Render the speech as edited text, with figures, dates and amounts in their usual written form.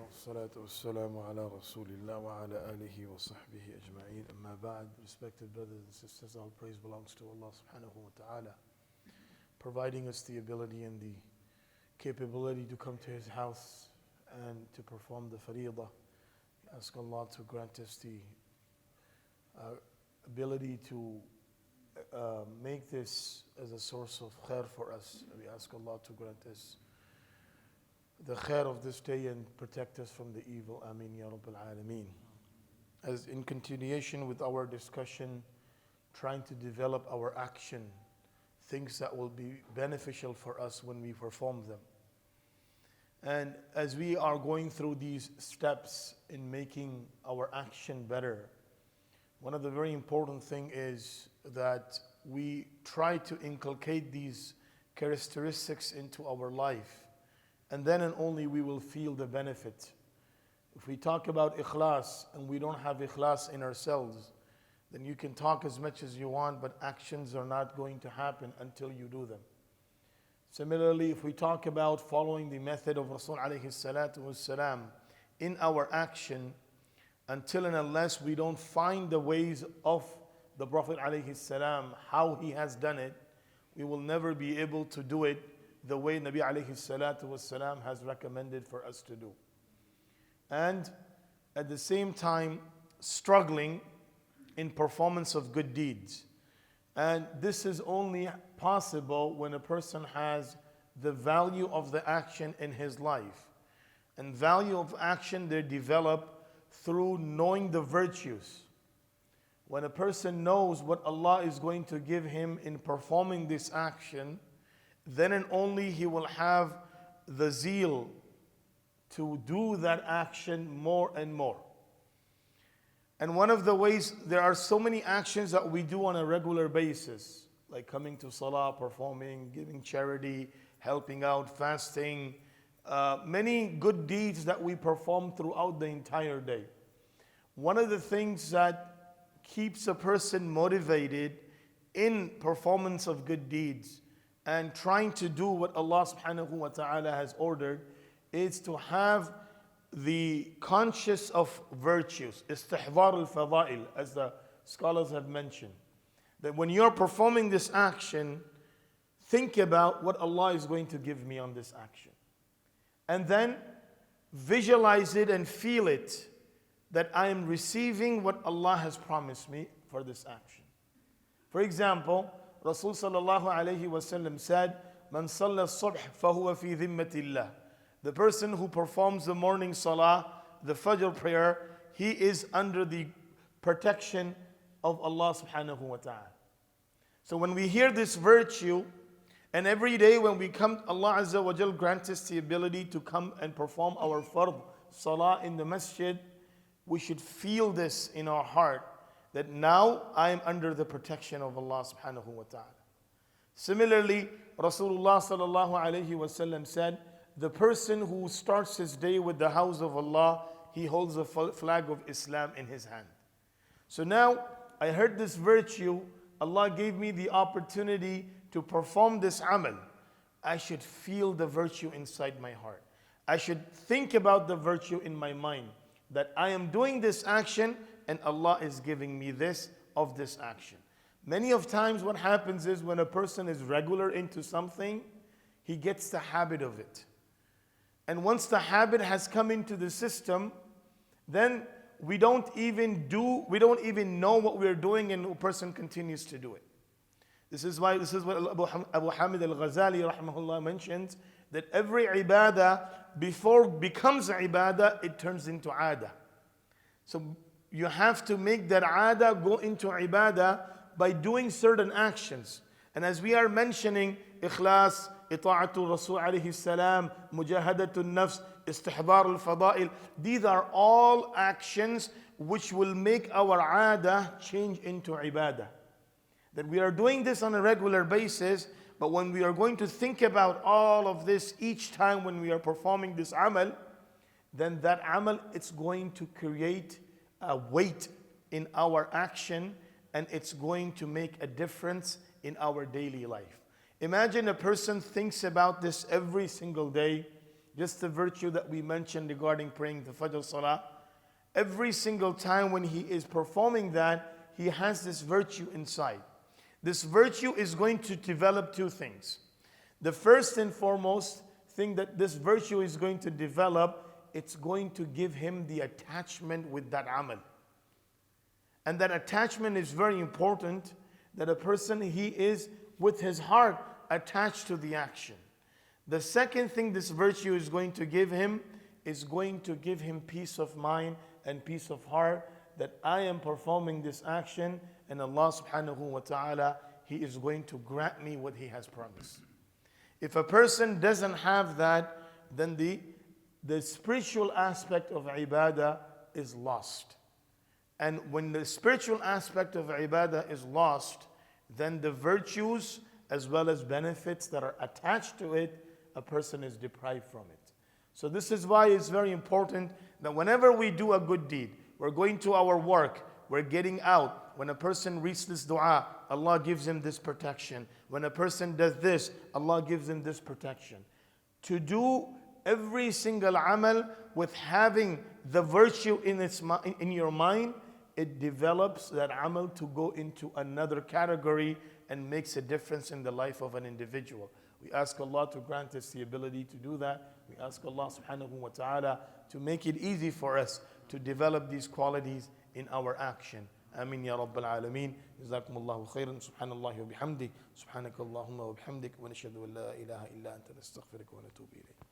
والصلاة والسلام على رسول الله وعلى آله وصحبه أجمعين أما بعد. Respected brothers and sisters, all praise belongs to Allah subhanahu wa ta'ala, providing us the ability and the capability to come to His house and to perform the faridah. Ask Allah to grant us the ability to make this as a source of khair for us. We ask Allah to grant us the khair of this day and protect us from the evil. Ameen Ya Rabbil Alameen. As in continuation with our discussion, trying to develop our action, things that will be beneficial for us when we perform them. And as we are going through these steps in making our action better, one of the very important things is that we try to inculcate these characteristics into our life, and then and only we will feel the benefit. If we talk about ikhlas and we don't have ikhlas in ourselves, then you can talk as much as you want, but actions are not going to happen until you do them. Similarly, if we talk about following the method of Rasul alayhi salatu wassalam in our action, until and unless we don't find the ways of the Prophet alayhi salam, how he has done it, we will never be able to do it the way Nabi alayhi salatu wassalam has recommended for us to do. And at the same time, struggling in performance of good deeds. And this is only possible when a person has the value of the action in his life. And value of action, they develop through knowing the virtues. When a person knows what Allah is going to give him in performing this action, then and only he will have the zeal to do that action more and more. And one of the ways, there are so many actions that we do on a regular basis, like coming to salah, performing, giving charity, helping out, fasting, many good deeds that we perform throughout the entire day. One of the things that keeps a person motivated in performance of good deeds and trying to do what Allah subhanahu wa ta'ala has ordered is to have the conscious of virtues, istihbar al-fada'il, as the scholars have mentioned. That when you're performing this action, think about what Allah is going to give me on this action. And then visualize it and feel it, that I am receiving what Allah has promised me for this action. For example, Rasul sallallahu alayhi wa sallam said, "Man salla as-subh fahuwa fi dhimmatillah." The person who performs the morning salah, the Fajr prayer, he is under the protection of Allah subhanahu wa ta'ala. So when we hear this virtue, and every day when we come, Allah Azza wa Jal grants us the ability to come and perform our fard salah in the masjid, we should feel this in our heart, that now I am under the protection of Allah subhanahu wa ta'ala. Similarly, Rasulullah sallallahu alayhi wa sallam said, the person who starts his day with the house of Allah, he holds a flag of Islam in his hand. So now, I heard this virtue, Allah gave me the opportunity to perform this amal. I should feel the virtue inside my heart. I should think about the virtue in my mind, that I am doing this action and Allah is giving me this of this action. Many of times what happens is when a person is regular into something, he gets the habit of it. And once the habit has come into the system, then we don't even know what we're doing, and a person continues to do it. This is what Abu Hamid al-Ghazali rahimahullah mentions, that every ibadah, before it becomes ibadah, it turns into adah. So you have to make that adah go into ibadah by doing certain actions. And as we are mentioning, ikhlas, ita'atul Rasul alayhi salam, mujahadatul nafs, istihbar al-fada'il, these are all actions which will make our adah change into ibadah. That we are doing this on a regular basis, but when we are going to think about all of this each time when we are performing this amal, then that amal, it's going to create a weight in our action, and it's going to make a difference in our daily life. Imagine a person thinks about this every single day, just the virtue that we mentioned regarding praying the Fajr Salah, every single time when he is performing that, he has this virtue inside. This virtue is going to develop two things. The first and foremost thing that this virtue is going to develop, it's going to give him the attachment with that amal. And that attachment is very important, that a person, he is with his heart attached to the action. The second thing this virtue is going to give him is going to give him peace of mind and peace of heart, that I am performing this action and Allah subhanahu wa ta'ala, He is going to grant me what He has promised. If a person doesn't have that, then the spiritual aspect of ibadah is lost. And when the spiritual aspect of ibadah is lost, then the virtues as well as benefits that are attached to it, a person is deprived from it. So this is why it's very important that whenever we do a good deed, we're going to our work, we're getting out. When a person reads this dua, Allah gives him this protection. When a person does this, Allah gives him this protection. To do every single amal with having the virtue in your mind, it develops that amal to go into another category and makes a difference in the life of an individual. We ask Allah to grant us the ability to do that. We ask Allah subhanahu wa ta'ala to make it easy for us to develop these qualities in our action. Amin ya Rabbal Alameen. Jazakumullahu khairan. Subhanallah wa bihamdi. Subhanakallahumma wa bihamdik. Wa nashhadu an la ilaha illa anta nastaghfiruka wa natubu ilayk.